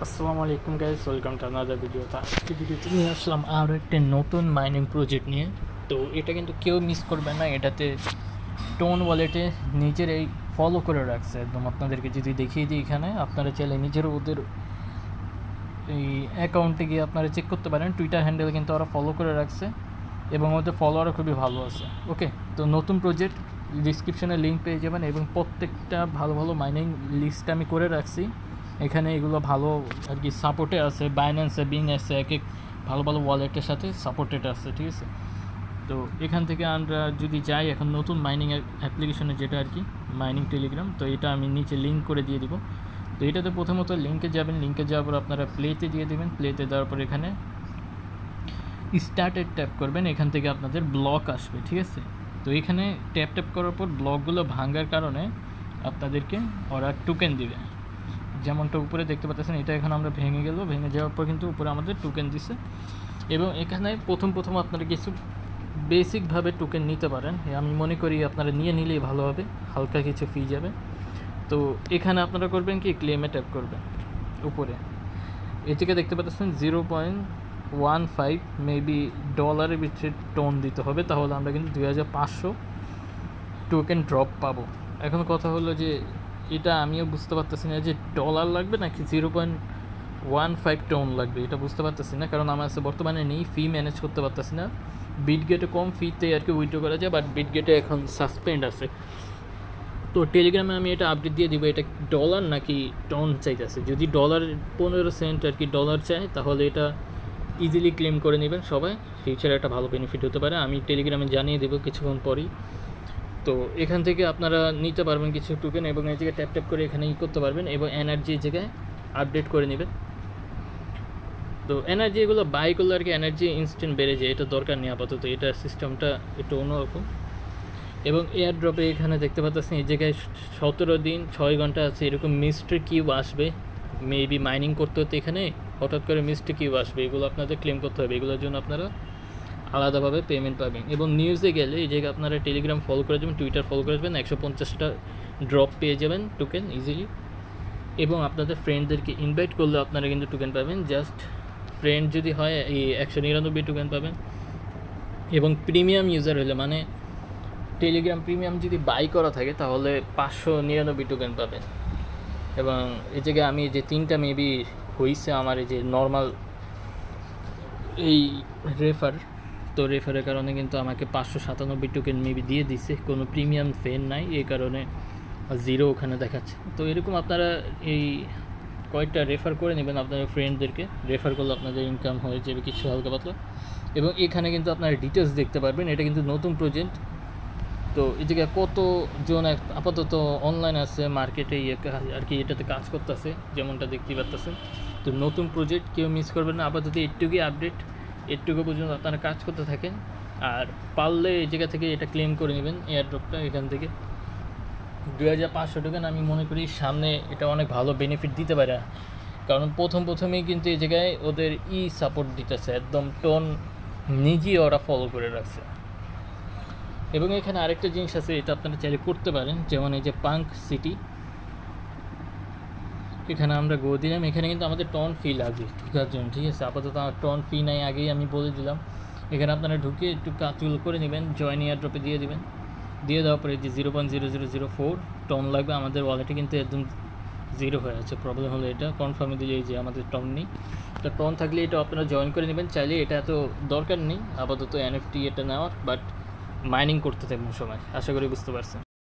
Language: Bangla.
আসসালামু আলাইকুম guys, welcome to another video. তো আজকে ভিডিওতে নিয়ে আসলাম আরও একটা নতুন মাইনিং প্রজেক্ট নিয়ে। তো এটা কিন্তু কেউ মিস করবে না। এটাতে টোন ওয়ালেটে নিজের এই ফলো করে রাখছে একদম। আপনাদেরকে যদি দেখিয়ে দিই, এখানে আপনারা চাইলে নিজের ওদের এই অ্যাকাউন্টে গিয়ে আপনারা চেক করতে পারেন। টুইটার হ্যান্ডেল কিন্তু ওরা ফলো করে রাখছে এবং ওদের ফলোয়ারও খুবই ভালো আছে। ওকে, তো নতুন প্রজেক্ট ডিসক্রিপশনে লিঙ্ক পেয়ে যাবেন এবং প্রত্যেকটা ভালো ভালো মাইনিং লিস্ট আমি করে রাখছি। এখানে এগুলো ভালো আর কি সাপোর্টে আছে, বাইন্যান্সে, বিং আছে, এক ভালো ভালো ওয়ালেটের সাথে সাপোর্টেড আছে, ঠিক আছে। তো এখান থেকে আমরা যদি যাই এখন নতুন মাইনিং অ্যাপ্লিকেশনে, যেটা আর কি মাইনিং টেলিগ্রাম, তো এটা আমি নিচে লিঙ্ক করে দিয়ে দিব। তো এটাতে প্রথমত লিঙ্কে যাবেন, লিঙ্কে যাওয়ার পর আপনারা প্লেতে দিয়ে দেবেন। প্লেতে দেওয়ার পর এখানে স্টার্টেড ট্যাপ করবেন, এখান থেকে আপনাদের ব্লক আসবে, ঠিক আছে। তো এখানে ট্যাপ করার পর ব্লকগুলো ভাঙার কারণে আপনাদেরকে ওরা টোকেন দিবে, যেমনটা উপরে দেখতে পাচ্ছেন। এটা এখন আমরা ভেঙে যাওয়ার পর কিন্তু উপরে আমাদের টোকেন দিছে। এবং এখানে প্রথম আপনারা কিছু বেসিকভাবে টোকেন নিতে পারেন। আমি মনে করি আপনারা নিলেই ভালো হবে, হালকা কিছু ফি যাবে। তো এখানে আপনারা করবেন কি, ক্লেমে ট্যাপ করবেন। উপরে এটিকে দেখতে পাচ্ছেন 0.15 মেবি ডলারের ভিতরে টোন দিতে হবে, তাহলে আমরা কিন্তু 2500 টোকেন ড্রপ পাবো। এখন কথা হলো যে এটা আমিও বুঝতে পারতেছি না যে ডলার লাগবে নাকি 0.15 টোন লাগবে, এটা বুঝতে পারতেছি না। কারণ আমার কাছে বর্তমানে নেই, ফি ম্যানেজ করতে পারতেছি না। বিটগেটে কম ফিতে আর কি উইথড্র করা যায়, বাট বিটগেটে এখন সাসপেন্ড আছে। তো টেলিগ্রামে আমি এটা আপডেট দিয়ে দিব, এটা ডলার নাকি টোন চাইতেছে। যদি ডলার 15 সেন্ট আর কি ডলার চায়, তাহলে এটা ইজিলি ক্লেম করে নেবেন সবাই। ফিউচারে একটা ভালো বেনিফিট হতে পারে, আমি টেলিগ্রামে জানিয়ে দেবো কিছুক্ষণ পরই। তো এখান থেকে আপনারা নিতে পারবেন কিছু টোকেন এবং এই জায়গায় ট্যাপ করে এখানে করতে পারবেন এবং এনার্জি জায়গায় আপডেট করে নেবেন। তো এনার্জি এগুলো বাই করলে আর কি এনার্জি ইনস্ট্যান্ট বেড়ে যায়, এটা দরকার নেই আপাতত। এটা সিস্টেমটা একটু অন্যরকম। এবং এয়ার ড্রপে এখানে দেখতে পাচ্ছেন এই জায়গায় 17 দিন 6 ঘন্টা আছে, এরকম মিস্ট্রি কিউব আসবে। মেবি মাইনিং করতে হতে এখানে হঠাৎ করে মিস্ট্রি কিউব আসবে, এগুলো আপনাদের ক্লেম করতে হবে। এগুলোর জন্য আপনারা আলাদাভাবে পেমেন্ট পাবেন। এবং নিউজে গেলে এই জায়গায় আপনারা টেলিগ্রাম ফলো করে যাবেন, টুইটার ফলো করে যাবেন, 150টা ড্রপ পেয়ে যাবেন টোকেন ইজিলি। এবং আপনাদের ফ্রেন্ডদেরকে ইনভাইট করলে আপনারা কিন্তু টোকেন পাবেন। জাস্ট ফ্রেন্ড যদি হয় এই 199 টোকেন পাবেন। এবং প্রিমিয়াম ইউজার হলে, মানে টেলিগ্রাম প্রিমিয়াম যদি বাই করা থাকে, তাহলে 599 টোকেন পাবেন। এবং এই জায়গায় আমি যে 3টা মেবি হয়েছে আমার এই যে নর্মাল এই তো রেফারের কারণে কিন্তু আমাকে 597 টোকেন মেবি দিয়ে দিছে, কোনো প্রিমিয়াম ফেন নাই, এই কারণে 0 ওখানে দেখাচ্ছে। তো এরকম আপনারা এই কয়েকটা রেফার করে নেবেন আপনাদের ফ্রেন্ডদেরকে। রেফার করলে আপনাদের ইনকাম হয়ে যাবে কিছু হালকা পাতলা। এবং এখানে কিন্তু আপনারা ডিটেলস দেখতে পারবেন, এটা কিন্তু নতুন প্রজেক্ট। তো এই জায়গায় কতজন আপাতত অনলাইন আছে মার্কেটে আর কি এটাতে কাজ করতেছে, যেমনটা দেখতে পাচ্ছেন। তো নতুন প্রজেক্ট কেউ মিস করবেন না, আপাতত এটুকুই আপডেট। এটুকু পর্যন্ত আপনারা কাজ করতে থাকেন, আর পারলে এই জায়গা থেকে এটা ক্লেম করে নেবেন এয়ারড্রপটা। এখান থেকে 2500 টোকেন আমি মনে করি সামনে এটা অনেক ভালো বেনিফিট দিতে পারে। কারণ প্রথমেই কিন্তু এই জায়গায় ওদের সাপোর্ট দিতেছে, একদম টোন নিজেই ওরা ফলো করে রাখছে। এবং এখানে আরেকটা জিনিস আছে, এটা আপনারা চাইলে করতে পারেন, যেমন এই যে পাঙ্ক সিটি, এখানে আমরা গো দিলাম। এখানে কিন্তু আমাদের টন ফি লাগবে ঢুকার জন্য, ঠিক আছে। আপাতত আমার টন ফি নাই, আগেই আমি বলে দিলাম। এখানে আপনারা ঢুকে একটু কাজগুলো করে নেবেন, জয়েন এয়ারড্রপে দিয়ে দেবেন। দিয়ে দেওয়ার পরে যে 0.0004 টন লাগবে। আমাদের ওয়ালেটে কিন্তু একদম 0 হয়ে আছে। প্রবলেম হলো এটা কনফার্মে দিলে যে আমাদের টন নেই। তো টন থাকলে এটা আপনারা জয়েন করে নেবেন চাইলে, এটা এত দরকার নেই আপাতত এনএফটি এটা নেওয়ার, বাট মাইনিং করতে থাকবেন সময়। আশা করি বুঝতে পারছেন।